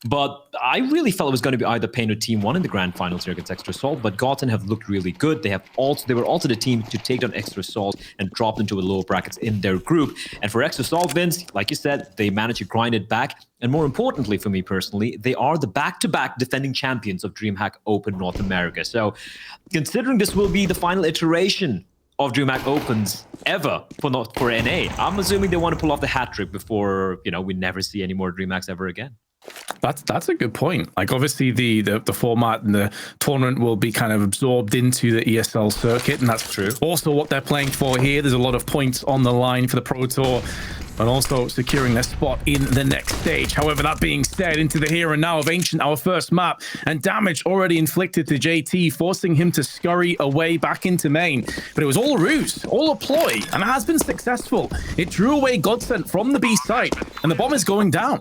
But I really felt it was going to be either Pain or Team 1 in the grand finals here against Extra Salt, but GODSENT have looked really good. They were also the team to take down Extra Salt and drop them to the lower brackets in their group. And for Extra Salt, Vince, like you said, they managed to grind it back. And more importantly for me personally, they are the back-to-back defending champions of DreamHack Open North America. So considering this will be the final iteration of DreamHack Opens ever for NA, I'm assuming they want to pull off the hat trick before, we never see any more DreamHacks ever again. That's a good point. Like, obviously the format and the tournament will be kind of absorbed into the ESL circuit, and that's true. Also what they're playing for here. There's a lot of points on the line for the Pro Tour, and also securing their spot in the next stage. However, that being said, into the here and now of Ancient, our first map, and damage already inflicted to JT, forcing him to scurry away back into main. But it was all a ruse, all a ploy, and it has been successful. It drew away GODSENT from the B site, and the bomb is going down.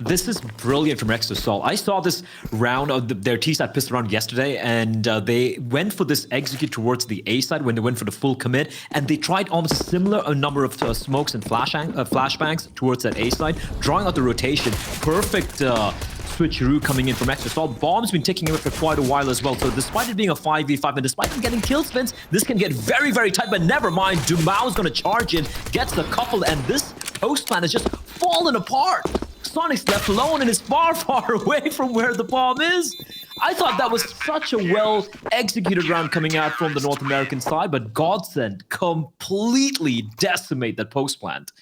This is brilliant from Extra Salt. I saw this round of their T-side pistol round yesterday, and they went for this execute towards the A side when they went for the full commit, and they tried almost a similar number of smokes and flashbangs towards that A side, drawing out the rotation. Perfect switcheroo coming in from Extra Salt. Bomb's been ticking him up for quite a while as well, so despite it being a 5v5 and despite him getting kill spins, this can get very, very tight, but never mind. Dumao's going to charge in, gets the couple, and this post plan has just fallen apart. Sonic's left alone and is far, far away from where the bomb is. I thought that was such a well-executed round coming out from the North American side, but GODSENT completely decimate that post plant.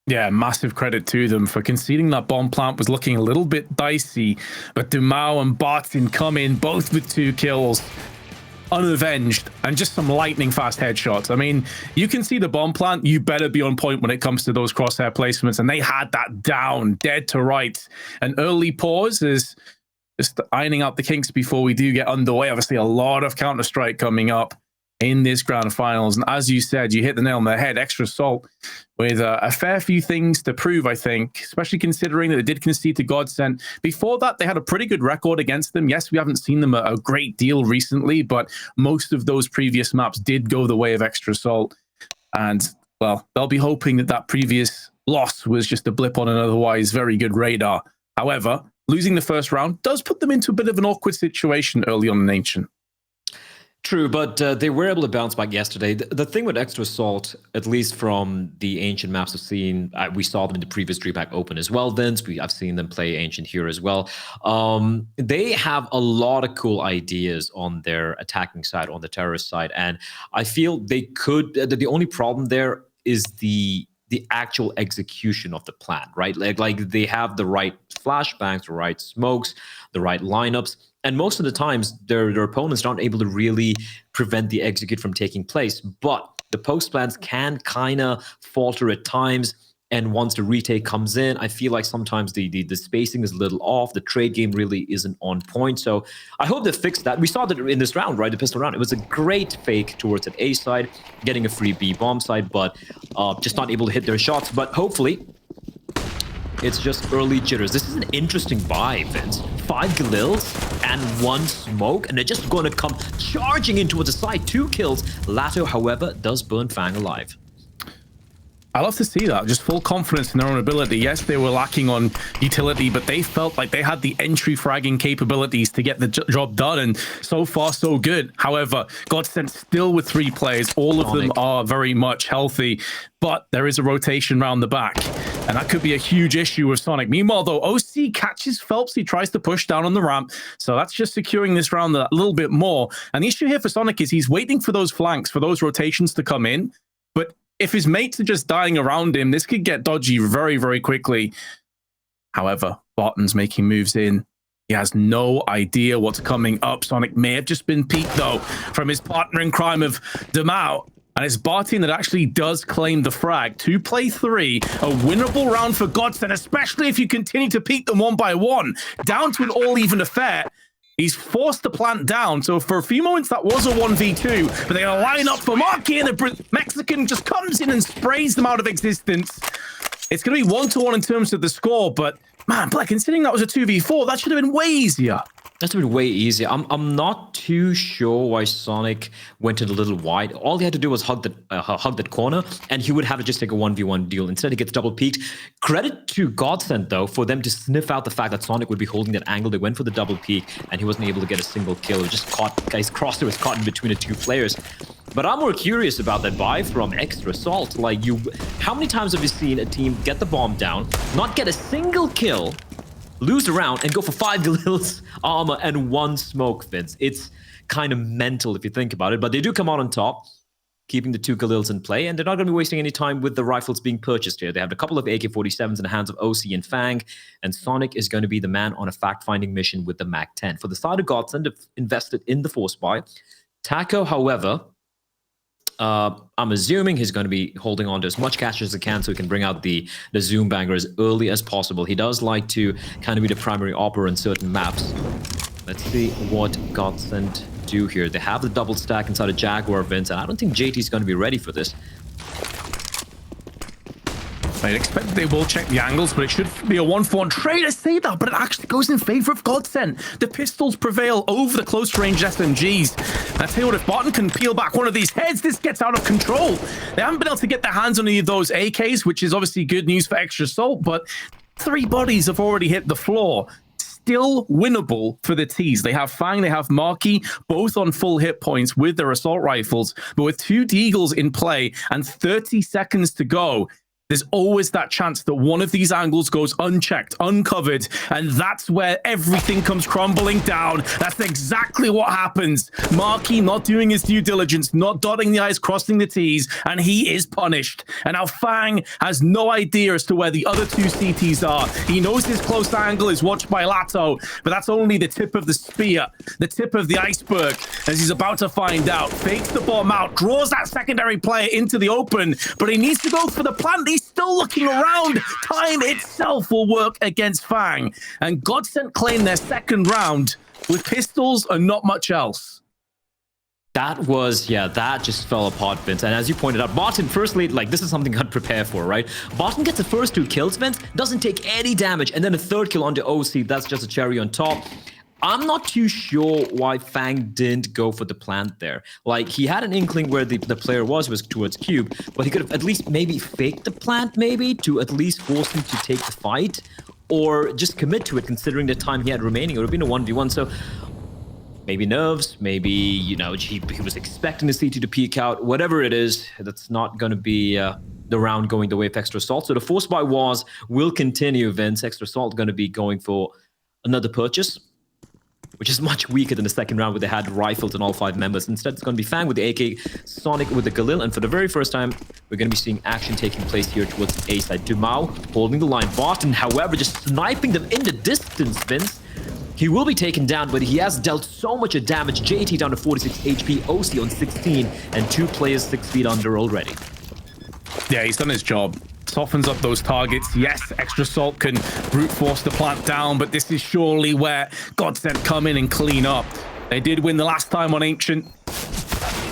Yeah, massive credit to them for conceding. That bomb plant was looking a little bit dicey, but Dumao and Bartin come in both with 2 kills. Unavenged, and just some lightning fast headshots. I mean, you can see the bomb plant, you better be on point when it comes to those crosshair placements, and they had that down, dead to rights. An early pause is just ironing out the kinks before we do get underway. Obviously, a lot of Counter-Strike coming up in this grand finals, and as you said, you hit the nail on the head. Extra Salt with a fair few things to prove, I think, especially considering that they did concede to GODSENT. Before that, they had a pretty good record against them. Yes, we haven't seen them a great deal recently, but most of those previous maps did go the way of Extra Salt. And, well, they'll be hoping that that previous loss was just a blip on an otherwise very good radar. However, losing the first round does put them into a bit of an awkward situation early on in Ancient. True, but they were able to bounce back yesterday. The thing with Extra Salt, at least from the Ancient maps I've seen, we saw them in the previous DreamHack Open as well, Vince. I've seen them play Ancient here as well. They have a lot of cool ideas on their attacking side, on the terrorist side, and I feel they could. The only problem there is the actual execution of the plan, right? Like they have the right flashbangs, the right smokes, the right lineups. And most of the times, their opponents aren't able to really prevent the execute from taking place. But the post plans can kind of falter at times. And once the retake comes in, I feel like sometimes the spacing is a little off. The trade game really isn't on point. So I hope they fix that. We saw that in this round, right? The pistol round. It was a great fake towards an A side, getting a free B bomb side, but just not able to hit their shots. But hopefully, it's just early jitters. This is an interesting buy, Vince. 5 Galils and 1 smoke, and they're just going to come charging into the side. 2 kills. Lato, however, does burn Fang alive. I love to see that. Just full confidence in their own ability. Yes, they were lacking on utility, but they felt like they had the entry fragging capabilities to get the job done, and so far, so good. However, GODSENT still with 3 players. All of them are very much healthy, but there is a rotation round the back, and that could be a huge issue with Sonic. Meanwhile, though, OC catches Phelps. He tries to push down on the ramp, so that's just securing this round a little bit more. And the issue here for Sonic is he's waiting for those flanks, for those rotations to come in, but if his mates are just dying around him, this could get dodgy very, very quickly. However, Barton's making moves in. He has no idea what's coming up. Sonic may have just been peeked, though, from his partner in crime of Dumao. And it's Bartin that actually does claim the frag. 2 play 3, a winnable round for GODSENT, especially if you continue to peek them one by one. Down to an all-even affair. He's forced the plant down, so for a few moments that was a 1v2, but they're going to line up for Marky, and the Mexican just comes in and sprays them out of existence. It's going to be 1-1 in terms of the score, but man, Black, considering that was a 2v4, that should have been way easier. That's been way easier. I'm not too sure why Sonic went in a little wide. All he had to do was hug that corner, and he would have to just take a 1v1 deal. Instead, he gets double peaked. Credit to GODSENT, though, for them to sniff out the fact that Sonic would be holding that angle. They went for the double peak, and he wasn't able to get a single kill. It just caught, guys, crosser was caught in between the two players. But I'm more curious about that buy from Extra Salt. Like, how many times have you seen a team get the bomb down, not get a single kill, lose a round, and go for 5 Galil's armor and 1 smoke, Vince? It's kind of mental if you think about it, but they do come out on top, keeping the 2 Galils in play, and they're not going to be wasting any time with the rifles being purchased here. They have a couple of AK-47s in the hands of OC and Fang, and Sonic is going to be the man on a fact-finding mission with the MAC-10. For the side of GODSENT, they've invested in the force buy. Taco, however, I'm assuming he's going to be holding on to as much cash as he can so he can bring out the Zoom Banger as early as possible. He does like to kind of be the primary operator in certain maps. Let's see what GODSENT do here. They have the double stack inside a Jaguar, Vince, and I don't think JT is going to be ready for this. I expect they will check the angles, but it should be a 1-for-1 trade. I say that, but it actually goes in favor of GODSENT. The pistols prevail over the close-range SMGs. And I tell you what, if Barton can peel back one of these heads, this gets out of control. They haven't been able to get their hands on any of those AKs, which is obviously good news for Extra Salt, but 3 bodies have already hit the floor. Still winnable for the T's. They have Fang, they have Marky, both on full hit points with their assault rifles, but with 2 Deagles in play and 30 seconds to go, there's always that chance that one of these angles goes unchecked, uncovered, and that's where everything comes crumbling down. That's exactly what happens. Marky not doing his due diligence, not dotting the I's, crossing the T's, and he is punished. And now Fang has no idea as to where the other 2 CTs are. He knows his close angle is watched by Lato, but that's only the tip of the spear, the tip of the iceberg, as he's about to find out. Fakes the bomb out, draws that secondary player into the open, but he needs to go for the plant. He's still looking around. Time itself will work against Fang. And GODSENT claim their second round with pistols and not much else. That was, yeah, that just fell apart, Vince. And as you pointed out, Barton, firstly, like, this is something I'd prepare for, right? Barton gets the first 2 kills, Vince, doesn't take any damage, and then a 3rd kill onto OC. That's just a cherry on top. I'm not too sure why Fang didn't go for the plant there. Like, he had an inkling where the player was towards Cube, but he could have at least maybe faked the plant, maybe, to at least force him to take the fight, or just commit to it, considering the time he had remaining. It would have been a 1v1, so maybe nerves, maybe, you know, he was expecting the CT to peek out. Whatever it is, that's not going to be the round going the way of Extra Salt. So the force buy will continue, Vince. Extra Salt going to be going for another purchase, which is much weaker than the second round where they had rifles and all 5 members. Instead, it's going to be Fang with the AK, Sonic with the Galil, and for the very first time, we're going to be seeing action taking place here towards the A side. Dumao holding the line. Barton, however, just sniping them in the distance, Vince. He will be taken down, but he has dealt so much damage. JT down to 46 HP, OC on 16, and 2 players 6 feet under already. Yeah, he's done his job. Softens up those targets. Yes, Extra Salt can brute force the plant down, but this is surely where GODSENT come in and clean up. They did win the last time on Ancient.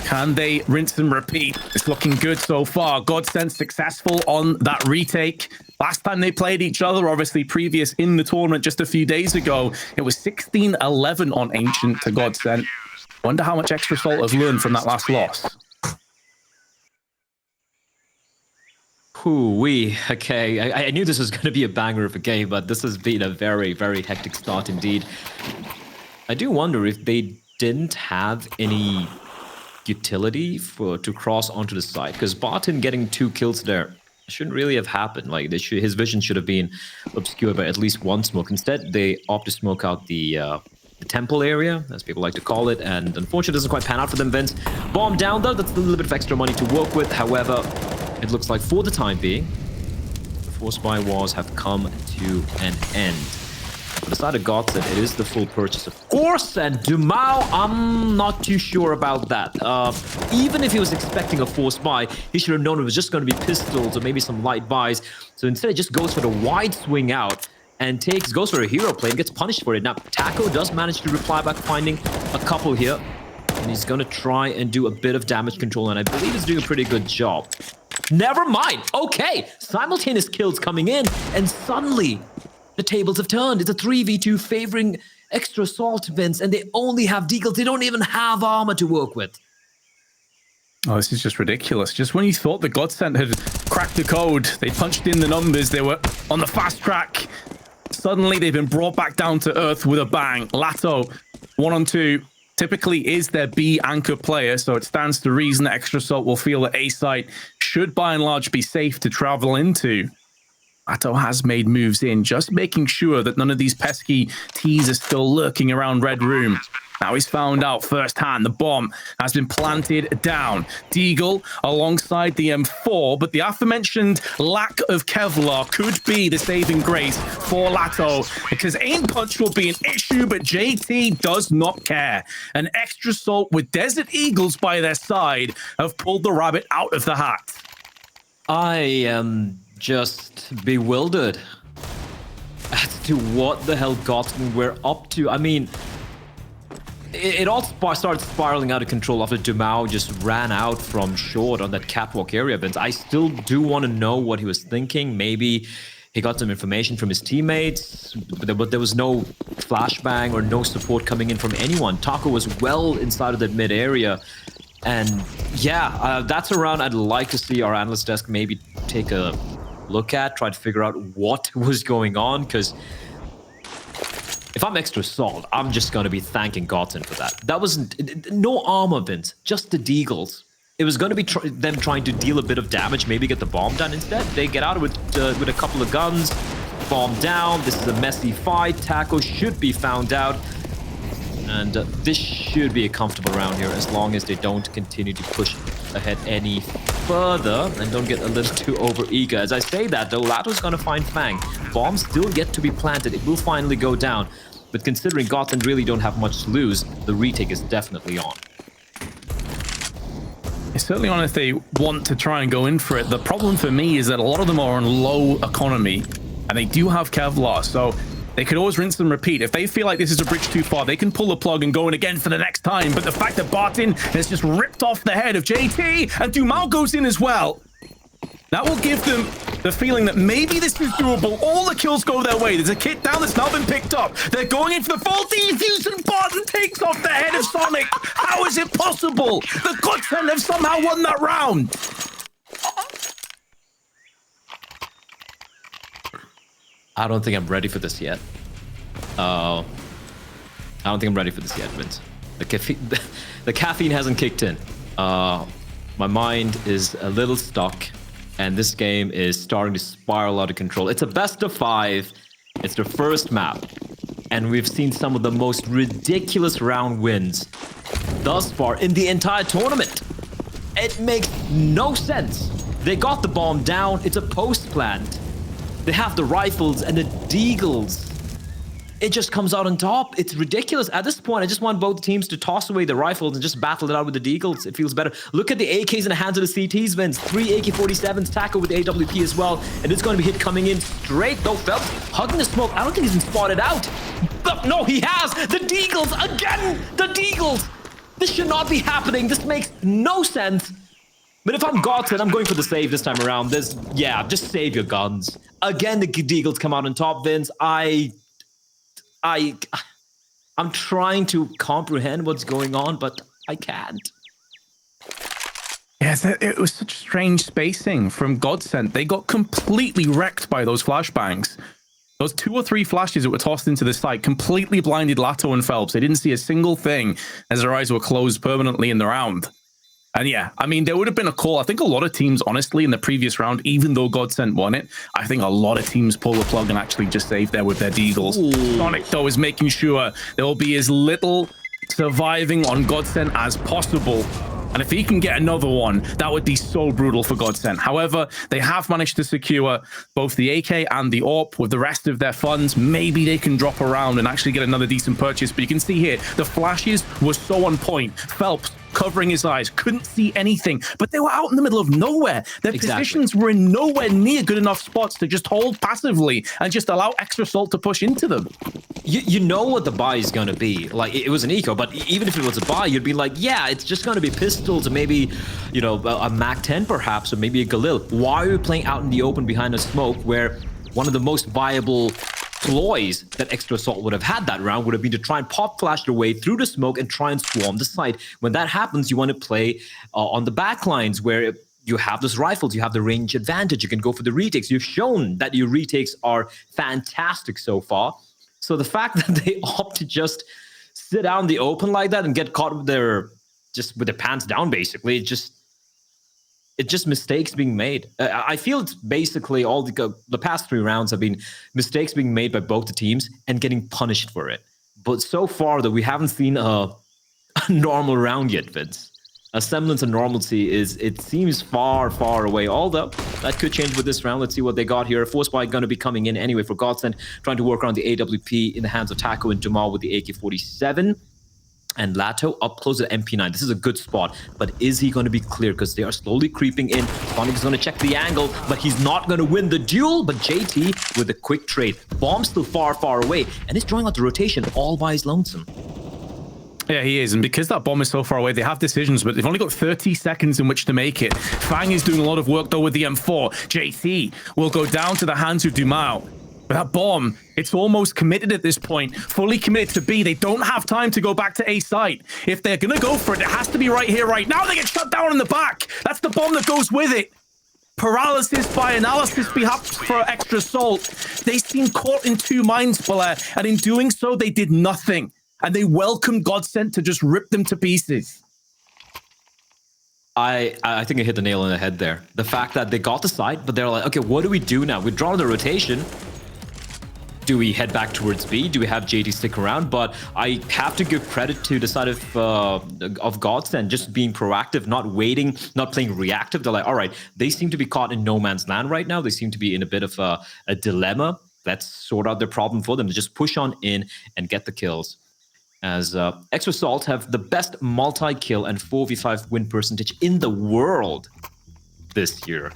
Can they rinse and repeat? It's looking good so far. GODSENT successful on that retake. Last time they played each other, obviously previous in the tournament just a few days ago, it was 16-11 on Ancient to GODSENT. Wonder how much Extra Salt has learned from that last loss. Okay, I knew this was going to be a banger of a game, but this has been a very, very hectic start indeed. I do wonder if they didn't have any utility to cross onto the side, because Barton getting 2 kills there shouldn't really have happened. Like, his vision should have been obscured by at least 1 smoke. Instead, they opt to smoke out the temple area, as people like to call it, and unfortunately it doesn't quite pan out for them, Vince. Bomb down, though. That's a little bit of extra money to work with. However, it looks like for the time being, the force buy wars have come to an end. For the side of GODSENT, it is the full purchase, of course, and Dumao, I'm not too sure about that. Even if he was expecting a force buy, he should have known it was just going to be pistols or maybe some light buys. So instead, it just goes for the wide swing out and goes for a hero play and gets punished for it. Now, Taco does manage to reply back, finding a couple here, and he's going to try and do a bit of damage control, and I believe he's doing a pretty good job. Never mind. Okay, simultaneous kills coming in, and suddenly the tables have turned. It's a 3v2 favoring Extra assault, Vince, and they only have deagles. They don't even have armor to work with. Oh, this is just ridiculous. Just when you thought the GODSENT had cracked the code, they punched in the numbers, they were on the fast track. Suddenly, they've been brought back down to earth with a bang. Lato, 1-on-2, typically is their B anchor player, so it stands to reason that Extra Assault will feel that A site should by and large be safe to travel into. Lato has made moves in, just making sure that none of these pesky T's are still lurking around Red Room. Now he's found out firsthand the bomb has been planted down. Deagle alongside the M4, but the aforementioned lack of Kevlar could be the saving grace for Lato, because aim punch will be an issue, but JT does not care. An Extra Assault with Desert Eagles by their side have pulled the rabbit out of the hat. I am just bewildered as to what the hell GODSENT we're up to. I mean, it all started spiraling out of control after Dumao just ran out from short on that catwalk area, Vince. I still do want to know what he was thinking. Maybe he got some information from his teammates, but there was no flashbang or no support coming in from anyone. Taco was well inside of that mid area. And yeah, that's a round I'd like to see our analyst desk maybe take a look at, try to figure out what was going on, because if I'm Extra Assault, I'm just going to be thanking GODSENT for that. That wasn't... No armor, Vince. Just the deagles. It was going to be them trying to deal a bit of damage, maybe get the bomb done instead. They get out with a couple of guns. Bomb down. This is a messy fight. Taco should be found out. And this should be a comfortable round here, as long as they don't continue to push ahead any further and don't get a little too over-eager. As I say that, though, Lato's going to find Fang. Bombs still yet to be planted. It will finally go down. But considering GODSENT really don't have much to lose, the retake is definitely on. It's certainly on if they want to try and go in for it. The problem for me is that a lot of them are on low economy, and they do have Kevlar, so they could always rinse and repeat. If they feel like this is a bridge too far, they can pull the plug and go in again for the next time. But the fact that Barton has just ripped off the head of JT and Dumao goes in as well, that will give them the feeling that maybe this is doable. All the kills go their way. There's a kit down that's now been picked up. They're going in for the full defuse, and Barton takes off the head of Sonic. How is it possible? The GODSENT have somehow won that round. I don't think I'm ready for this yet. I don't think I'm ready for this yet, Vince. The caffeine hasn't kicked in. My mind is a little stuck, and this game is starting to spiral out of control. It's a best of 5. It's the first map, and we've seen some of the most ridiculous round wins thus far in the entire tournament. It makes no sense. They got the bomb down. It's a post plant. They have the rifles and the deagles. It just comes out on top. It's ridiculous. At this point, I just want both teams to toss away the rifles and just battle it out with the deagles. It feels better. Look at the AKs in the hands of the CTs, Vince. 3 AK-47s, Taco with the AWP as well. And it's going to be hit coming in straight, though. Phelps hugging the smoke. I don't think he's been spotted out. But no, he has. The deagles again. The deagles. This should not be happening. This makes no sense. But if I'm GODSENT, I'm going for the save this time around. Just save your guns. Again, the deagles come out on top, Vince. I'm trying to comprehend what's going on, but I can't. Yes, it was such strange spacing from GODSENT. They got completely wrecked by those flashbangs. Those 2 or 3 flashes that were tossed into the site completely blinded Lato and Phelps. They didn't see a single thing as their eyes were closed permanently in the round. And yeah, I mean, there would have been a call. I think a lot of teams, honestly, in the previous round, even though GODSENT won it, I think a lot of teams pull the plug and actually just save there with their deagles. Ooh. Sonic, though, is making sure there will be as little surviving on GODSENT as possible. And if he can get another one, that would be so brutal for GODSENT. However, they have managed to secure both the AK and the AWP with the rest of their funds. Maybe they can drop around and actually get another decent purchase. But you can see here, the flashes were so on point. Phelps covering his eyes, couldn't see anything, but they were out in the middle of nowhere. Their positions were in nowhere near good enough spots to just hold passively and just allow Extra Assault to push into them. You know what the buy is going to be. Like, it was an eco, but even if it was a buy, you'd be like, yeah, it's just going to be pistols and maybe, you know, a MAC-10 perhaps, or maybe a Galil. Why are we playing out in the open behind a smoke where one of the most viable ploys that Extra Assault would have had that round would have been to try and pop flash their way through the smoke and try and swarm the site. When that happens, you want to play on the back lines where you have those rifles, you have the range advantage, you can go for the retakes. You've shown that your retakes are fantastic so far. So the fact that they opt to just sit out in the open like that and get caught with their pants down, basically, it's just mistakes being made. I feel it's basically all the past 3 rounds have been mistakes being made by both the teams and getting punished for it. But so far, that we haven't seen a normal round yet, Vince. A semblance of normalcy it seems far, far away. Although that could change with this round. Let's see what they got here. Force Spike going to be coming in anyway for GODSENT, trying to work around the AWP in the hands of Taco and Jamal with the AK-47. And Lato up close to MP9. This is a good spot, but is he going to be clear? Because they are slowly creeping in. Sonic is going to check the angle, but he's not going to win the duel. But JT with a quick trade. Bomb still far, far away, and he's drawing out the rotation all by his lonesome. Yeah, he is. And because that bomb is so far away, they have decisions, but they've only got 30 seconds in which to make it. Fang is doing a lot of work, though, with the M4. JT will go down to the hands of Dumao. But that bomb, it's almost committed at this point. Fully committed to B. They don't have time to go back to A site. If they're going to go for it, it has to be right here, right now. They get shut down in the back. That's the bomb that goes with it. Paralysis by analysis perhaps for Extra Assault. They seem caught in 2 minds, Blair, and in doing so, they did nothing. And they welcomed GODSENT to just rip them to pieces. I think I hit the nail on the head there. The fact that they got the site, but they're like, okay, what do we do now? We've drawn the rotation. Do we head back towards B? Do we have JT stick around? But I have to give credit to the side of GODSENT, just being proactive, not waiting, not playing reactive. They're like, all right, they seem to be caught in no man's land right now. They seem to be in a bit of a dilemma. Let's sort out their problem for them. To just push on in and get the kills. As Extra Assault have the best multi-kill and 4v5 win percentage in the world this year.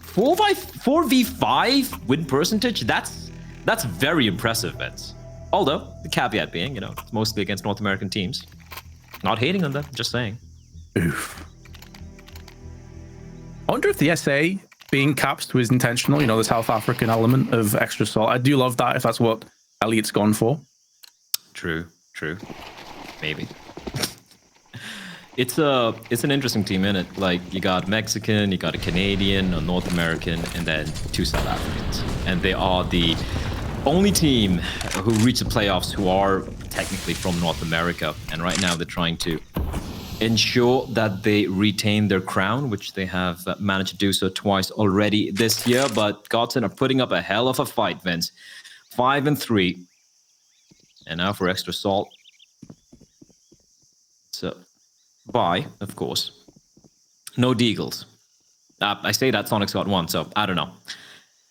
4v5 win percentage? That's very impressive, Vince. Although, the caveat being, it's mostly against North American teams. Not hating on them, just saying. Oof. I wonder if the SA being capped was intentional, the South African element of Extra Assault. I do love that, if that's what Elliot's gone for. True. Maybe. It's an interesting team, innit? Like, you got Mexican, you got a Canadian, a North American, and then 2 South Africans. And they are the only team who reach the playoffs who are technically from North America. And right now they're trying to ensure that they retain their crown, which they have managed to do so twice already this year. But GODSENT are putting up a hell of a fight, Vince. 5-3. And now for Extra Assault. So, bye, of course. No Deagles. I say that Sonic's got 1, so I don't know.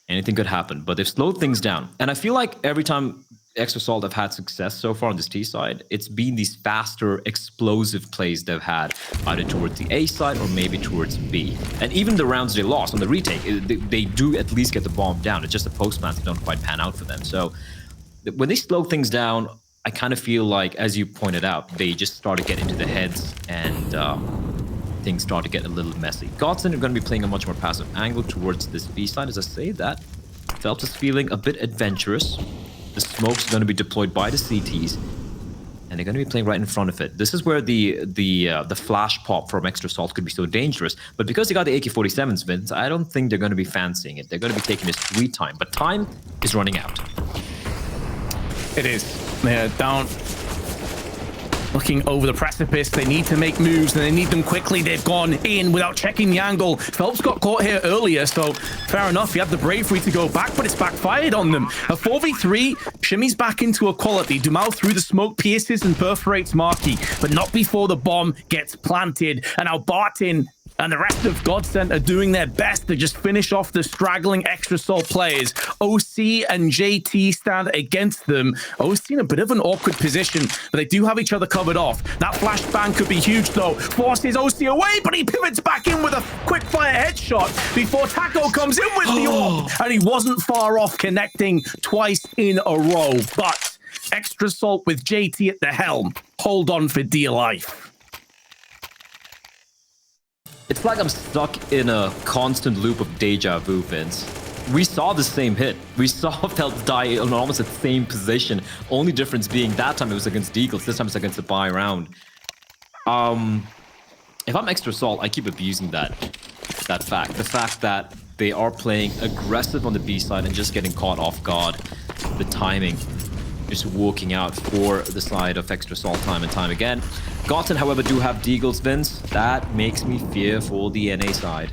Anything could happen, but they've slowed things down. And I feel like every time Extra Assault have had success so far on this T side, it's been these faster, explosive plays they've had, either towards the A side or maybe towards B. And even the rounds they lost on the retake, they do at least get the bomb down. It's just the post-plants that don't quite pan out for them. So, when they slow things down, I kind of feel like, as you pointed out, they just start to get into the heads and things start to get a little messy. GODSENT are going to be playing a much more passive angle towards this B side. As I say that, Phelps is feeling a bit adventurous. The smoke's going to be deployed by the CTs, and they're going to be playing right in front of it. This is where the flash pop from Extra Assault could be so dangerous. But because they got the AK-47s, Vince, I don't think they're going to be fancying it. They're going to be taking this sweet time. But time is running out. It is. They're down, looking over the precipice. They need to make moves, and they need them quickly. They've gone in without checking the angle. Phelps got caught here earlier, so fair enough. He had the bravery to go back, but it's backfired on them. A 4v3, shimmies back into equality. Dumao through the smoke, pierces and perforates Marky, but not before the bomb gets planted. And now Barton and the rest of GODSENT are doing their best to just finish off the straggling Extra Assault players. OC and JT stand against them. OC in a bit of an awkward position, but they do have each other covered off. That flashbang could be huge, though. Forces OC away, but he pivots back in with a quick fire headshot before Taco comes in with the orb. And he wasn't far off, connecting twice in a row. But Extra Assault with JT at the helm. Hold on for dear life. It's like I'm stuck in a constant loop of deja vu, Vince. we saw the same hit. We saw Felt die in almost the same position. Only difference being that time it was against Deagles. This time it's against the buy round. If I'm Extra Salt, I keep abusing that fact. The fact that they are playing aggressive on the B side and just getting caught off guard. The timing just working out for the side of Extra Salt time and time again. GODSENT, however, do have Deagles, Vince. That makes me fear for the NA side.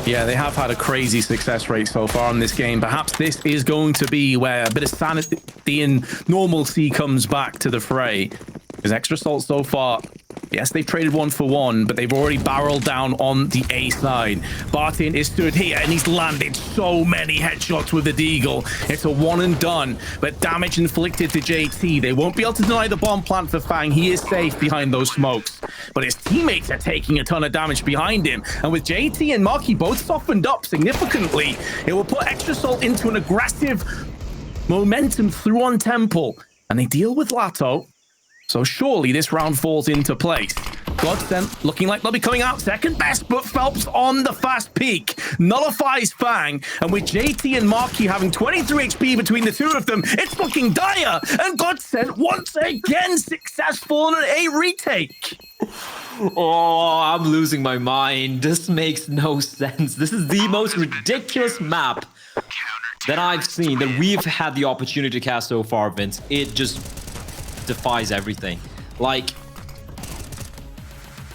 Yeah, they have had a crazy success rate so far in this game. Perhaps this is going to be where a bit of sanity and normalcy comes back to the fray. Because Extra Salt so far, yes, they've traded 1 for 1, but they've already barreled down on the A side. Bartin is stood here, and he's landed so many headshots with the Deagle. It's a one and done, but damage inflicted to JT. They won't be able to deny the bomb plant for Fang. He is safe behind those smokes, but his teammates are taking a ton of damage behind him. And with JT and Marky both softened up significantly, it will put Extra Salt into an aggressive momentum through on Temple, and they deal with Lato. So surely this round falls into place. GODSENT looking like they'll be coming out second best, but Phelps on the fast peak nullifies Fang. And with JT and Marky having 23 HP between the two of them, it's looking dire. And GODSENT once again successful on an A retake. Oh, I'm losing my mind. This makes no sense. This is the most ridiculous map that I've seen, that we've had the opportunity to cast so far, Vince. It just defies everything. Like,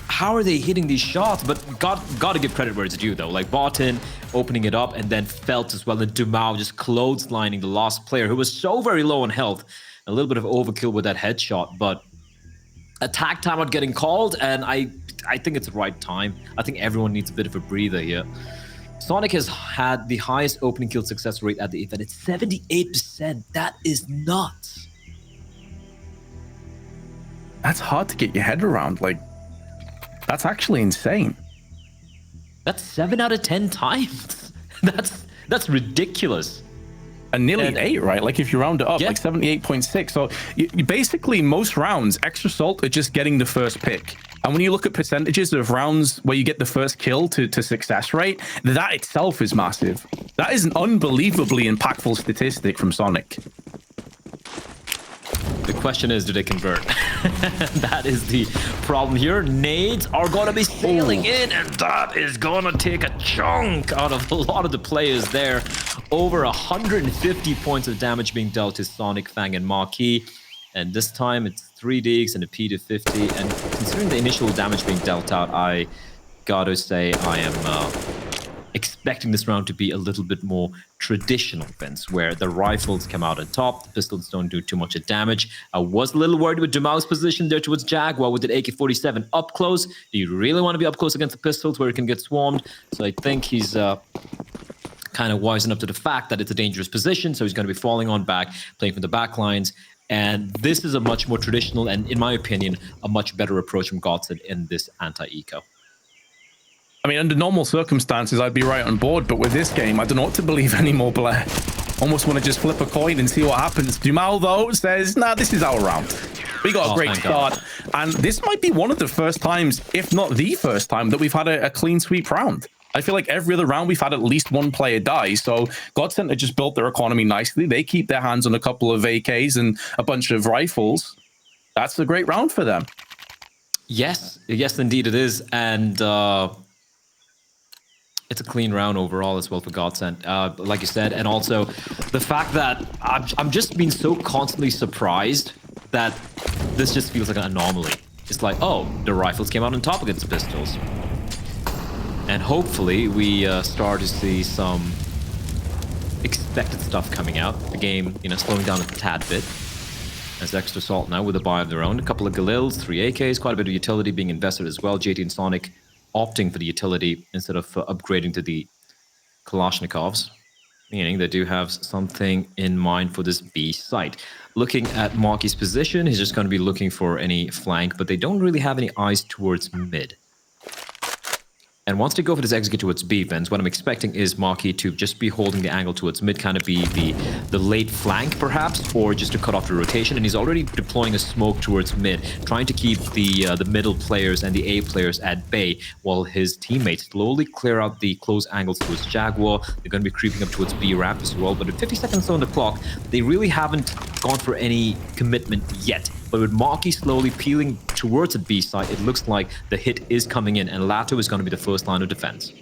how are they hitting these shots? But gotta give credit where it's due, though. Like, Bartin opening it up, and then Felt as well, and Dumao just clotheslining the last player, who was so very low on health. A little bit of overkill with that headshot, but attack timeout getting called, and I think it's the right time. I think everyone needs a bit of a breather here. Sonic has had the highest opening kill success rate at the event. It's 78%. That is nuts. That's hard to get your head around. Like, that's actually insane. That's 7 out of 10 times. That's ridiculous. And nearly 8, right? Like, if you round it up, yeah, like 78.6. So you basically, most rounds, Extra Salt are just getting the first pick. And when you look at percentages of rounds where you get the first kill to success rate, that itself is massive. That is an unbelievably impactful statistic from Sonic. The question is, do they convert? That is the problem here. Nades are going to be sailing in, and that is going to take a chunk out of a lot of the players there. Over 150 points of damage being dealt to Sonic, Fang, and Marquis. And this time it's 3 digs and a P to 50. And considering the initial damage being dealt out, I gotta say I am expecting this round to be a little bit more traditional, Vince, where the rifles come out on top, the pistols don't do too much damage. I was a little worried with Dumao's position there towards Jaguar with the AK-47 up close. Do you really want to be up close against the pistols where it can get swarmed? So I think he's kind of wising up to the fact that it's a dangerous position, so he's going to be falling on back, playing from the back lines. And this is a much more traditional and, in my opinion, a much better approach from GODSENT in this anti-eco. I mean, under normal circumstances, I'd be right on board, but with this game, I don't know what to believe anymore, Blair. Almost want to just flip a coin and see what happens. Dumao, though, says, nah, this is our round. We got a great start, and this might be one of the first times, if not the first time, that we've had a clean sweep round. I feel like every other round we've had at least one player die, so GODSENT have just built their economy nicely. They keep their hands on a couple of AKs and a bunch of rifles. That's a great round for them. Yes, indeed it is, and it's a clean round overall as well for GODSENT, like you said, and also the fact that I'm just being so constantly surprised that this just feels like an anomaly. It's like, oh, the rifles came out on top against the pistols. And hopefully we start to see some expected stuff coming out. The game, slowing down a tad bit. As Extra Salt now with a buy of their own. A couple of Galils, 3 AKs, quite a bit of utility being invested as well. JT and Sonic opting for the utility instead of upgrading to the Kalashnikovs. Meaning they do have something in mind for this B site. Looking at Marky's position, he's just going to be looking for any flank, but they don't really have any eyes towards mid. And once they go for this execute towards B, Vince, what I'm expecting is Marquis to just be holding the angle towards mid, kind of be the late flank, perhaps, or just to cut off the rotation. And he's already deploying a smoke towards mid, trying to keep the middle players and the A players at bay, while his teammates slowly clear out the close angles towards Jaguar. They're going to be creeping up towards B ramp as well. But with 50 seconds on the clock, they really haven't gone for any commitment yet. But with Marquis slowly peeling towards the B side, it looks like the hit is coming in, and Lato is going to be the first line of defense.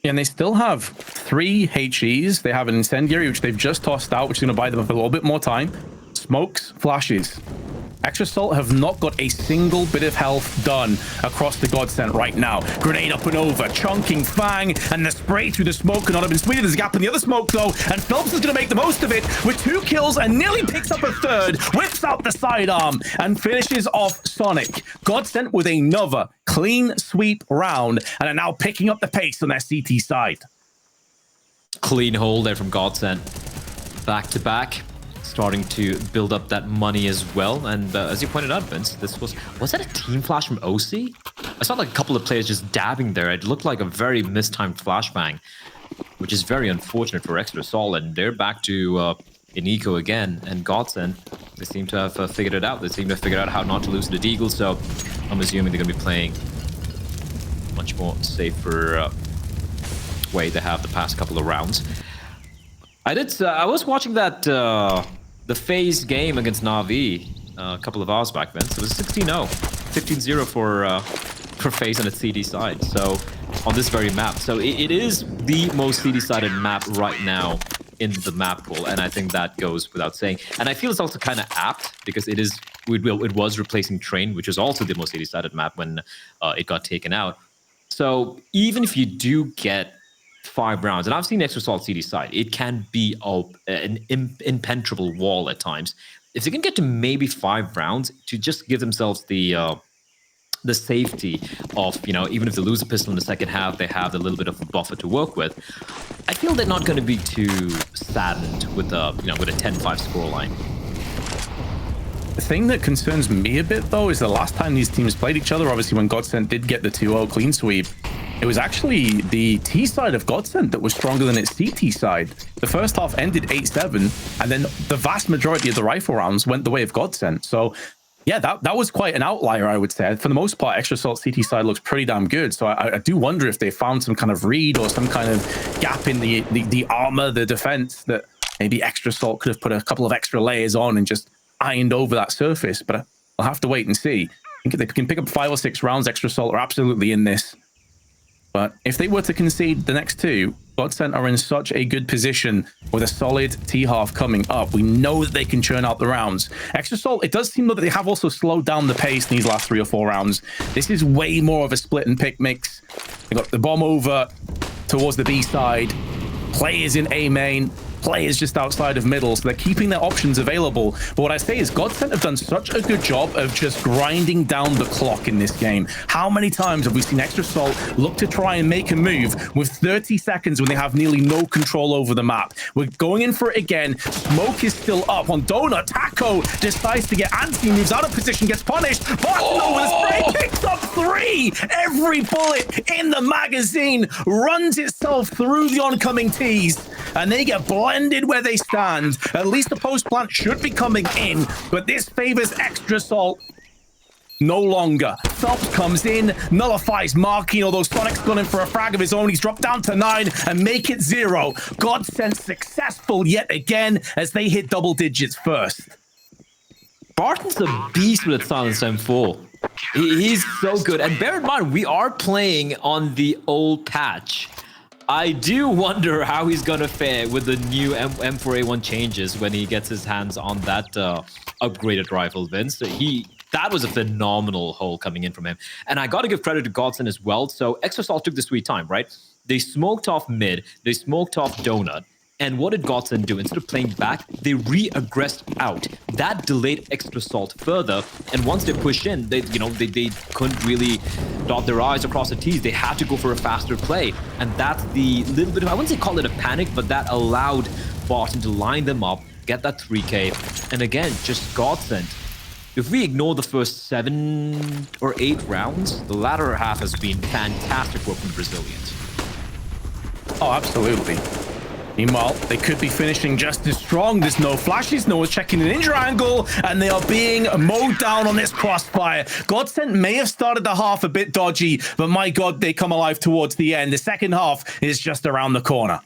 Yeah, and they still have 3 HEs. They have an incendiary, which they've just tossed out, which is going to buy them up a little bit more time. Smokes, flashes. Extra Salt have not got a single bit of health done across the Godsent right now. Grenade up and over, chunking Fang, and the spray through the smoke could not have been sweeter. There's a gap in the other smoke though, and Phelps is going to make the most of it with 2 kills and nearly picks up a third, whips out the sidearm, and finishes off Sonic. Godsent with another clean sweep round, and are now picking up the pace on their CT side. Clean hold there from Godsent. Back to back. Starting to build up that money as well. And as you pointed out, Vince, this was that a team flash from OC? I saw like a couple of players just dabbing there. It looked like a very mistimed flashbang, which is very unfortunate for Extra Sol. And they're back to in eco again. And Godsent, they seem to have figured it out. They seem to have figured out how not to lose to the Deagle. So I'm assuming they're going to be playing much more safer way they have the past couple of rounds. I was watching that the FaZe game against Na'Vi a couple of hours back, Vince. It was 16-0, 15-0 for FaZe on its CD side. So on this very map, so it is the most CD-sided map right now in the map pool, and I think that goes without saying. And I feel it's also kind of apt because it was replacing Train, which was also the most CD-sided map when it got taken out. So even if you do get 5 rounds, and I've seen Extra Salt CD side, it can be an impenetrable wall at times. If they can get to maybe 5 rounds to just give themselves the safety of, you know, even if they lose a pistol in the second half, they have a little bit of a buffer to work with. I feel they're not going to be too saddened with a 10-5 scoreline. The thing that concerns me a bit though is the last time these teams played each other, obviously when Godsent did get the 2-0 clean sweep, it was actually the T side of Godsent that was stronger than its CT side. The first half ended 8-7, and then the vast majority of the rifle rounds went the way of Godsent. So yeah, that was quite an outlier, I would say. For the most part, Extra Salt CT side looks pretty damn good. So I do wonder if they found some kind of read or some kind of gap in the armor, the defense, that maybe Extra Salt could have put a couple of extra layers on and just ironed over that surface. But I'll have to wait and see. I think if they can pick up 5 or 6 rounds, Extra Salt are absolutely in this. But if they were to concede the next 2, Godsent are in such a good position with a solid T-half coming up. We know that they can churn out the rounds. Extra Salt, it does seem that they have also slowed down the pace in these last 3 or 4 rounds. This is way more of a split and pick mix. They got the bomb over towards the B side, players in A main, players just outside of middle, so they're keeping their options available. But what I say is Godsent have done such a good job of just grinding down the clock in this game. How many times have we seen Extra Salt look to try and make a move with 30 seconds when they have nearly no control over the map? We're going in for it again. Smoke is still up on Donut. Taco decides to get anti, moves out of position, gets punished. Barton with a spray picks up 3. Every bullet in the magazine runs itself through the oncoming T's, and they get blended where they stand. At least the post plant should be coming in, but this favors Extra Salt no longer. Phelps comes in, nullifies Marquis, although Sonic's gone in for a frag of his own. He's dropped down to 9 and make it 0. Godsent successful yet again as they hit double digits first. Barton's a beast with a silenced M4. He's so good. And bear in mind, we are playing on the old patch. I do wonder how he's going to fare with the new M4A1 changes when he gets his hands on that upgraded rifle, Vince. That was a phenomenal hole coming in from him. And I got to give credit to Godsent as well. So Extra Salt took the sweet time, right? They smoked off mid. They smoked off Donut. And what did Godsent do? Instead of playing back, they re-aggressed out. That delayed Extra Salt further. And once they pushed in, they couldn't really dot their I's across the T's. They had to go for a faster play. And that's the little bit of, I wouldn't say call it a panic, but that allowed Barton to line them up, get that 3K. And again, just Godsent if we ignore the first 7 or 8 rounds, the latter half has been fantastic work from the Brazilians. Oh, absolutely. Meanwhile, they could be finishing just as strong. There's no flashes, no one's checking the ninja angle, and they are being mowed down on this crossfire. GODSENT may have started the half a bit dodgy, but my God, they come alive towards the end. The second half is just around the corner.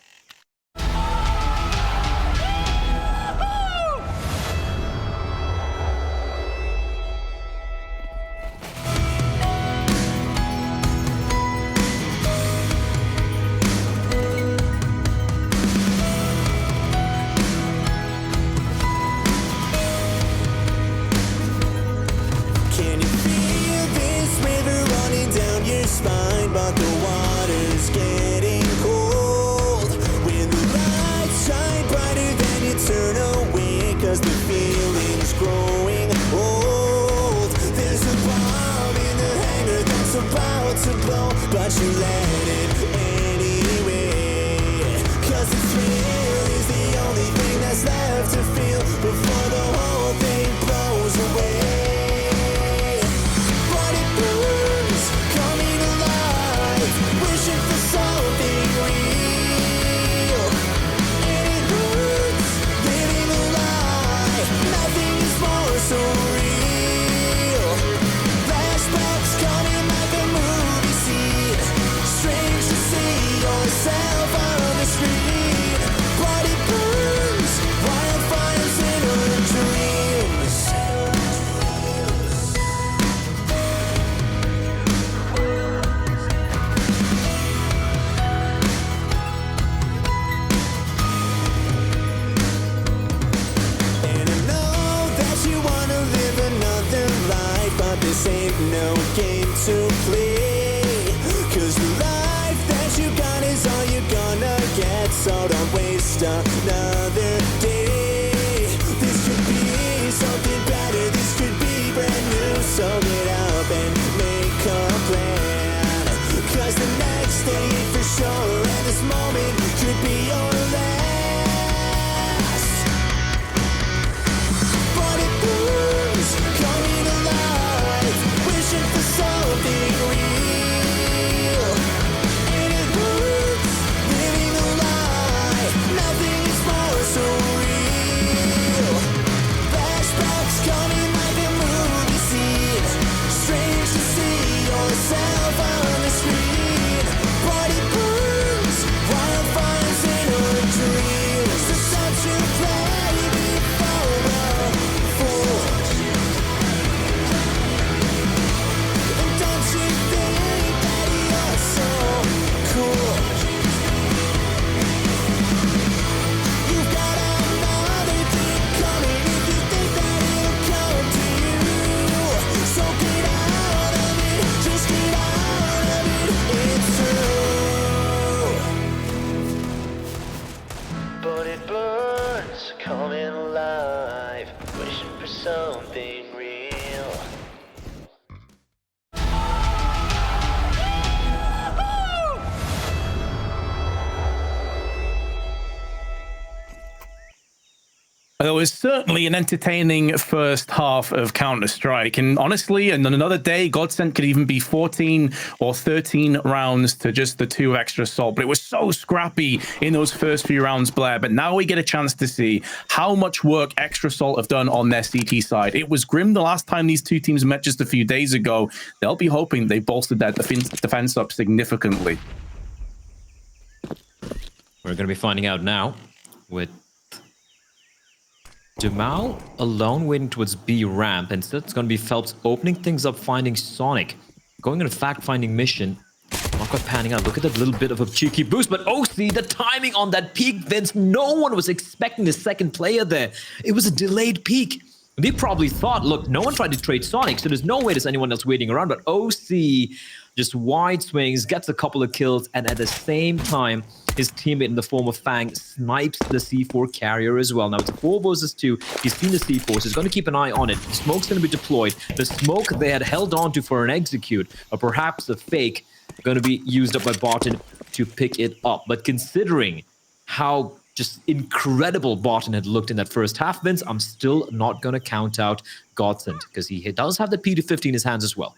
But the water's getting cold. When the lights shine brighter, then you turn away, 'cause the feeling's growing old. There's a bomb in the hangar that's about to blow, but you let it anyway, 'cause the thrill is the only thing that's left to feel before the whole thing blows away. But it burns, coming alive, wishing for something real. And it hurts, living a lie. Nothing is more so real. Flashbacks coming like a movie scene. Strange to see yourself on the screen. But it burns, wildfires in our dreams. And I know that you wanna live another life, but this ain't no game to play. 'Cause the life that you got is all you're gonna get, so don't waste another day. This could be something better, this could be brand new, so get up and make a plan. 'Cause the next day ain't for sure, and this moment could be your last. But it burns, coming alive, wishing for something real. And it hurts, living a lie. Nothing is more so real. Flashbacks coming like a movie scene. Strange to see yourself on the screen. But it burns, wildfires in our dreams. So such a play before the fall. And don't you think that you're so cool? You've got another thing coming if you think that it'll come to you. So get out of it, just get out of it, it's true. But it burns, coming alive, wishing for something real. It was certainly an entertaining first half of Counter-Strike, and honestly, in another day, GODSENT could even be 14 or 13 rounds to just the 2 extra assault. But it was so scrappy in those first few rounds, Blair. But now we get a chance to see how much work extra assault have done on their CT side. It was grim the last time these two teams met just a few days ago. They'll be hoping they bolstered that defense up significantly. We're going to be finding out now with Jamal alone waiting towards B ramp. Instead, it's going to be Phelps opening things up, finding Sonic. Going on a fact-finding mission. Not quite panning out. Look at that little bit of a cheeky boost. But OC, the timing on that peak, Vince, no one was expecting the second player there. It was a delayed peak. They probably thought, look, no one tried to trade Sonic, so there's no way there's anyone else waiting around. But OC just wide swings, gets a couple of kills, and at the same time, his teammate in the form of Fang snipes the C4 carrier as well. Now it's a 4 versus 2. He's seen the C4, so he's going to keep an eye on it. The smoke's going to be deployed. The smoke they had held on to for an execute, or perhaps a fake, going to be used up by Barton to pick it up. But considering how just incredible Barton had looked in that first half, Vince, I'm still not going to count out GODSENT because he does have the P250 in his hands as well.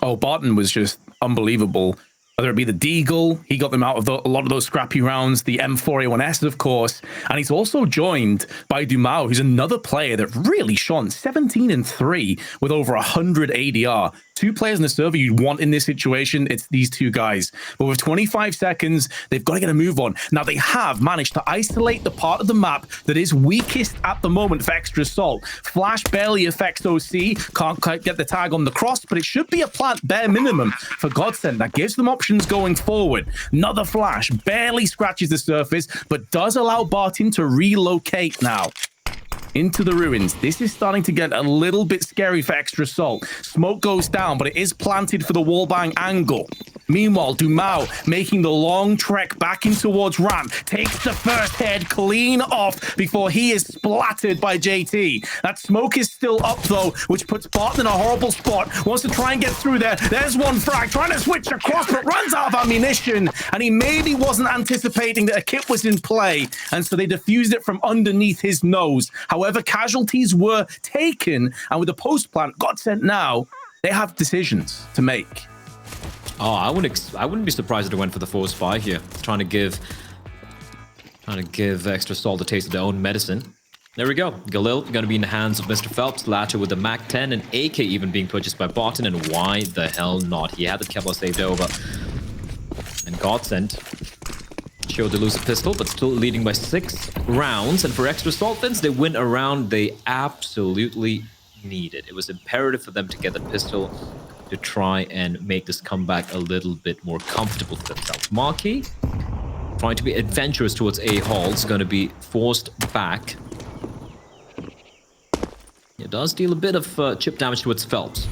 Oh, Barton was just unbelievable. Whether it be the Deagle, he got them out of a lot of those scrappy rounds, the M4A1S, of course. And he's also joined by Dumao, who's another player that really shone 17-3 with over 100 ADR. Two players in the server you'd want in this situation, it's these two guys. But with 25 seconds, they've got to get a move on. Now, they have managed to isolate the part of the map that is weakest at the moment for Extra Assault. Flash barely affects OC, can't quite get the tag on the cross, but it should be a plant bare minimum for GODSENT. That gives them options going forward. Another flash, barely scratches the surface, but does allow Barton to relocate now into the ruins. This is starting to get a little bit scary for Extra Assault. Smoke goes down, but it is planted for the wallbang angle. Meanwhile, Dumao making the long trek back in towards ramp, takes the first head clean off before he is splattered by JT. That smoke is still up though, which puts Barton in a horrible spot. Wants to try and get through there. There's one frag, trying to switch across, but runs out of ammunition. And he maybe wasn't anticipating that a kit was in play, and so they defused it from underneath his nose. However, casualties were taken, and with the post plant GODSENT now, they have decisions to make. Oh, I wouldn't be surprised if they went for the force fire here, trying to give Extra Assault a taste of their own medicine. There we go. Galil going to be in the hands of Mr. Phelps, latter with the Mac 10 and AK even being purchased by Barton, and why the hell not? He had the Kevlar saved over. And GODSENT showed the elusive pistol, but still leading by 6 rounds. And for Extra Assault, Vince, they win a round they absolutely needed. It was imperative for them to get the pistol to try and make this comeback a little bit more comfortable for themselves. Marquis, trying to be adventurous towards A hall, is going to be forced back. It does deal a bit of chip damage towards Phelps.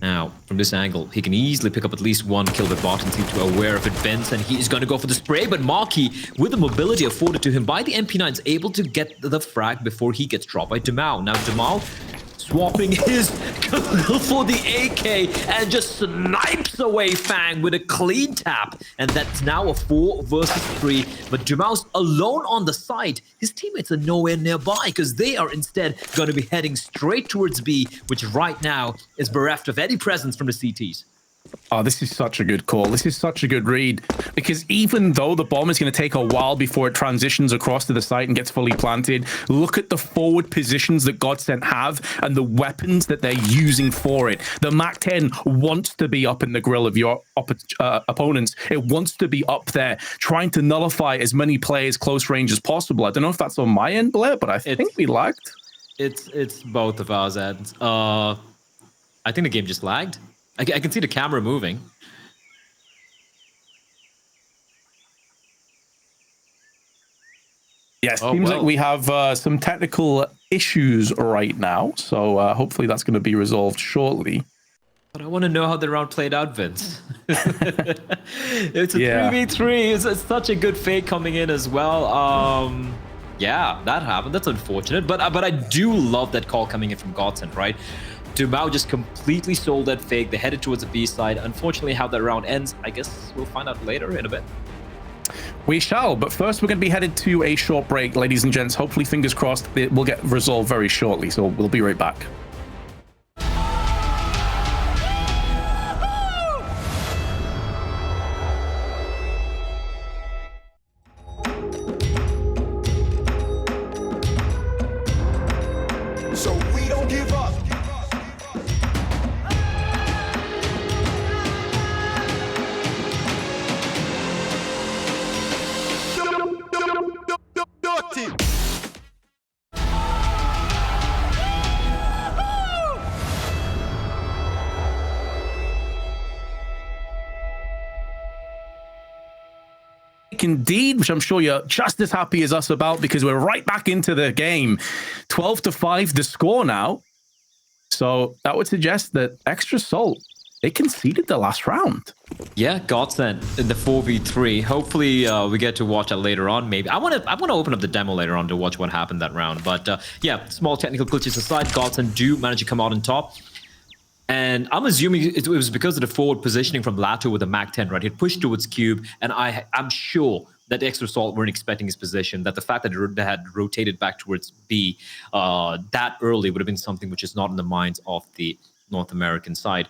Now, from this angle, he can easily pick up at least one kill, but Barton seems to be aware of it. Vince, and he's going to go for the spray, but Marquis, with the mobility afforded to him by the MP9, is able to get the frag before he gets dropped by Dumao. Now, Dumao swapping his for the AK and just snipes away Fang with a clean tap. And that's now a 4 versus 3. But Dumao's alone on the site. His teammates are nowhere nearby because they are instead going to be heading straight towards B, which right now is bereft of any presence from the CTs. Oh, this is such a good call. This is such a good read, because even though the bomb is going to take a while before it transitions across to the site and gets fully planted, look at the forward positions that GODSENT have and the weapons that they're using for it. The Mac 10 wants to be up in the grill of your opponents. It wants to be up there, trying to nullify as many players close range as possible. I don't know if that's on my end, Blair, but I think we lagged. It's both of ours ends. I think the game just lagged. I can see the camera moving. Yeah, seems like we have some technical issues right now, so hopefully that's going to be resolved shortly. But I want to know how the round played out, Vince. It's a 3v3. It's such a good fake coming in as well. Yeah, that happened. That's unfortunate. But I do love that call coming in from GODSENT, right? Dumao just completely sold that fake. They headed towards the B side. Unfortunately, how that round ends, I guess we'll find out later in a bit. We shall, but first we're going to be headed to a short break, ladies and gents. Hopefully, fingers crossed, it will get resolved very shortly, so we'll be right back. So we don't give up. Indeed, which I'm sure you're just as happy as us about, because we're right back into the game. 12-5 the score now. So that would suggest that Extra Assault, they conceded the last round. Yeah, GODSENT in the 4v3. Hopefully we get to watch that later on. Maybe I want to open up the demo later on to watch what happened that round. But yeah, small technical glitches aside, GODSENT do manage to come out on top. And I'm assuming it was because of the forward positioning from Lato with the Mac-10, right? He'd pushed towards Cube, and I'm sure that the Extra Assault weren't expecting his position, that the fact that they had rotated back towards B that early would have been something which is not in the minds of the North American side.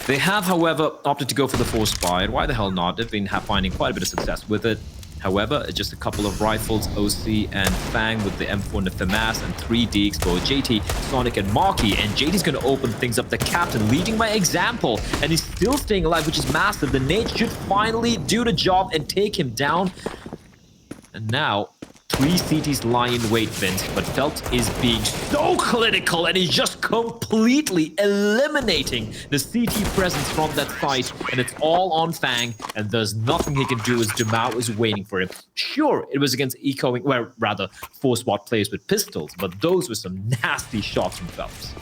They have, however, opted to go for the Force Spy, and why the hell not? They've been finding quite a bit of success with it. However, just a couple of rifles, OC and Fang with the M4 and the FAMAS, and 3D exposed JT, Sonic, and Marky. And JT's going to open things up. The captain leading by example, and he's still staying alive, which is massive. The nade should finally do the job and take him down. And now, 3 CTs lie in wait, Vince, but Phelps is being so clinical, and he's just completely eliminating the CT presence from that site, and it's all on Fang, and there's nothing he can do as Dumao is waiting for him. Sure, it was against ecoing, well, rather, 4-spot players with pistols, but those were some nasty shots from Phelps.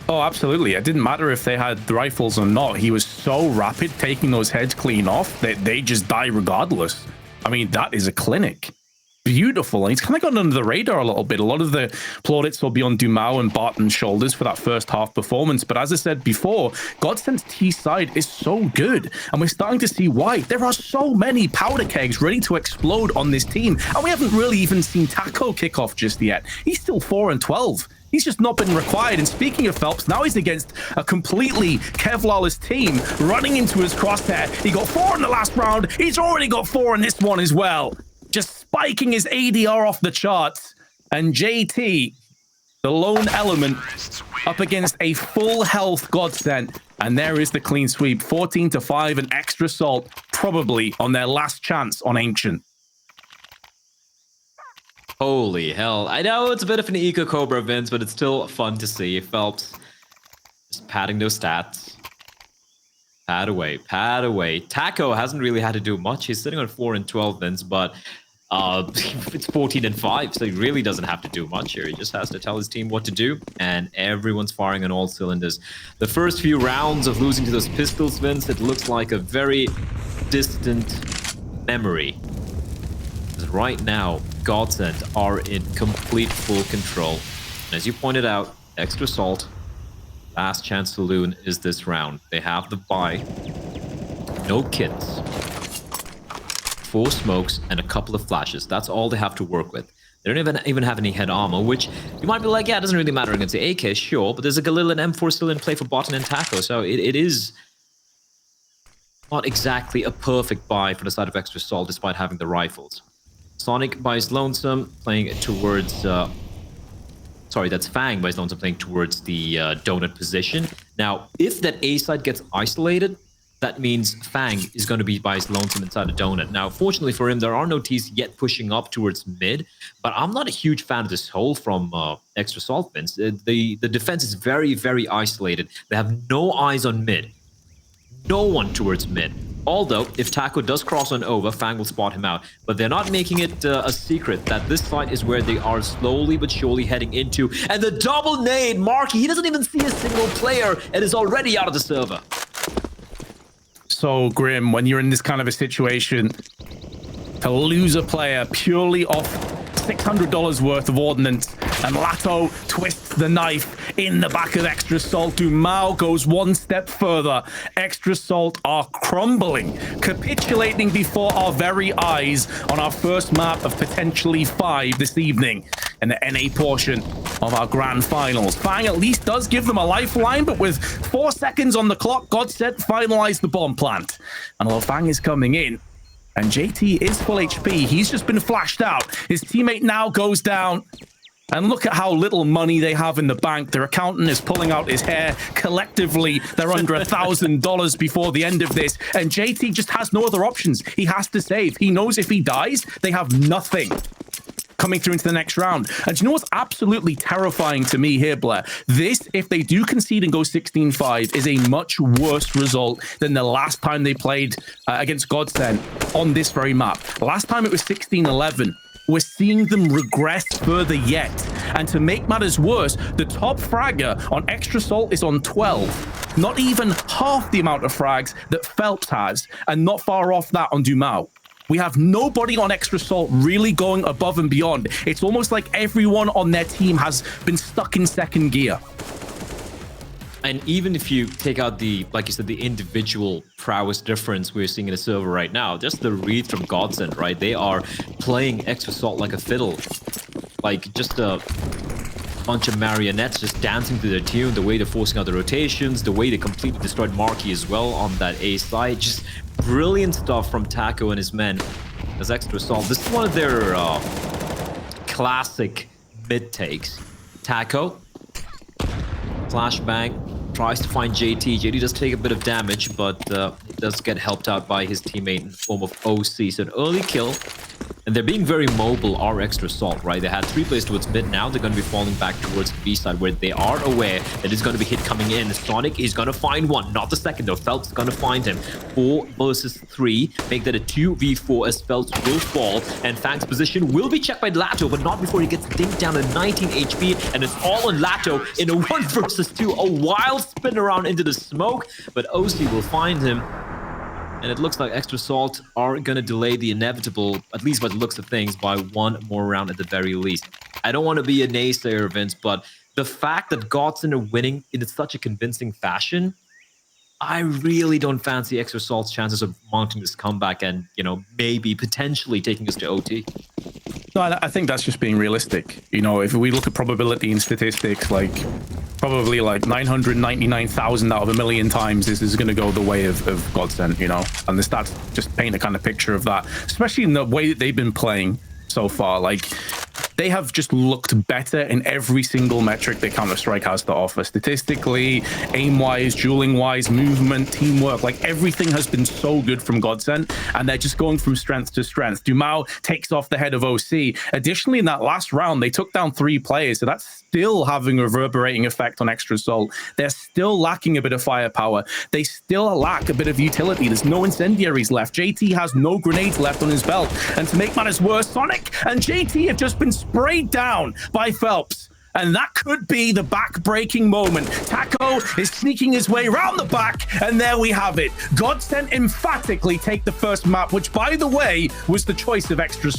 Oh, absolutely. It didn't matter if they had the rifles or not. He was so rapid taking those heads clean off that they just die regardless. I mean, that is a clinic. Beautiful. And he's kind of gone under the radar a little bit. A lot of the plaudits will be on Dumao and Barton's shoulders for that first half performance. But as I said before, GODSENT's T side is so good. And we're starting to see why. There are so many powder kegs ready to explode on this team. And we haven't really even seen Taco kick off just yet. He's still 4-12. He's just not been required. And speaking of Phelps, now he's against a completely Kevlarless team running into his crosshair. He got 4 in the last round. He's already got 4 in this one as well. Just spiking his ADR off the charts. And JT, the lone element, up against a full health GODSENT. And there is the clean sweep. 14-5, an Extra Assault, probably on their last chance on Ancient. Holy hell. I know it's a bit of an Eco Cobra, Vince, but it's still fun to see. Phelps just padding those stats. Pad away, pad away. Taco hasn't really had to do much. He's sitting on 4-12, Vince, but it's 14-5, so he really doesn't have to do much here. He just has to tell his team what to do, and everyone's firing on all cylinders. The first few rounds of losing to those pistols, Vince, it looks like a very distant memory. Because right now, GODSENT are in complete full control. And as you pointed out, Extra Assault, last chance saloon is this round. They have the buy, no kits, 4 smokes, and a couple of flashes. That's all they have to work with. They don't even have any head armor, which you might be like, yeah, it doesn't really matter against the AK, sure, but there's a Galil and M4 still in play for Botan and Taco, so it is not exactly a perfect buy for the side of Extra Assault despite having the rifles. Sonic buys Lonesome, playing towards... Sorry, that's Fang buys Lonesome, playing towards the donut position. Now, if that A side gets isolated, that means Fang is going to be by his Lonesome inside a donut. Now, fortunately for him, there are no Ts yet pushing up towards mid, but I'm not a huge fan of this hole from Extra Assault, Vince. The defense is very, very isolated. They have no eyes on mid. No one towards mid. Although, if Taco does cross on over, Fang will spot him out. But they're not making it a secret that this site is where they are slowly but surely heading into. And the double nade, Marky, he doesn't even see a single player and is already out of the server. So grim when you're in this kind of a situation to lose a player purely off $600 worth of ordnance, and Lato twists the knife in the back of Extra Assault. Dumao goes one step further. Extra Assault are crumbling, capitulating before our very eyes on our first map of potentially 5 this evening in the NA portion of our grand finals. Fang at least does give them a lifeline, but with 4 seconds on the clock, GODSENT finalized the bomb plant. And although Fang is coming in, and JT is full HP, he's just been flashed out. His teammate now goes down. And look at how little money they have in the bank. Their accountant is pulling out his hair. Collectively, they're under $1,000 before the end of this. And JT just has no other options. He has to save. He knows if he dies, they have nothing coming through into the next round. And do you know what's absolutely terrifying to me here, Blair? This, if they do concede and go 16-5, is a much worse result than the last time they played against GODSENT on this very map. Last time it was 16-11. We're seeing them regress further yet. And to make matters worse, the top fragger on Extra Assault is on 12. Not even half the amount of frags that Phelps has, and not far off that on Dumao. We have nobody on Extra Assault really going above and beyond. It's almost like everyone on their team has been stuck in second gear. And even if you take out the, like you said, the individual prowess difference we're seeing in the server right now, just the read from GODSENT, right? They are playing Extra Salt like a fiddle. Like just a bunch of marionettes just dancing to their tune, the way they're forcing out the rotations, the way they completely destroyed Marky as well on that A side. Just brilliant stuff from Taco and his men as Extra Salt. This is one of their classic mid takes. Taco, flashbang, tries to find JT. JT does take a bit of damage, but does get helped out by his teammate in the form of OC. So an early kill. And they're being very mobile, our Extra Salt, right? They had 3 plays towards mid. Now they're going to be falling back towards the B side, where they are aware that it's going to be hit coming in. Sonic is going to find one, not the second though. Phelps is going to find him. 4 versus 3, make that a 2v4 as Phelps will fall. And Fang's position will be checked by Lato, but not before he gets dinked down to 19 HP. And it's all on Lato in a 1 versus 2. A wild spin around into the smoke, but OC will find him. And it looks like Extra Salt are going to delay the inevitable, at least by the looks of things, by 1 more round at the very least. I don't want to be a naysayer, Vince, but the fact that GODSENT are winning in such a convincing fashion, I really don't fancy Extra Salt's chances of mounting this comeback and, you know, maybe potentially taking us to OT. No, I think that's just being realistic. You know, if we look at probability and statistics, like probably like 999,000 out of a million times this is going to go the way of GODSENT, you know, and the stats just paint a kind of picture of that, especially in the way that they've been playing so far. Like, they have just looked better in every single metric that Counter-Strike has to offer. Statistically, aim-wise, dueling-wise, movement, teamwork, like everything has been so good from GODSENT, and they're just going from strength to strength. Dumao takes off the head of OC. Additionally, in that last round, they took down 3 players, so that's still having a reverberating effect on Extra Salt. They're still lacking a bit of firepower. They still lack a bit of utility. There's no incendiaries left. JT has no grenades left on his belt. And to make matters worse, Sonic and JT have just been sprayed down by Phelps. And that could be the back-breaking moment. Taco is sneaking his way around the back, and there we have it. GODSENT emphatically take the first map, which, by the way, was the choice of Extra Salt.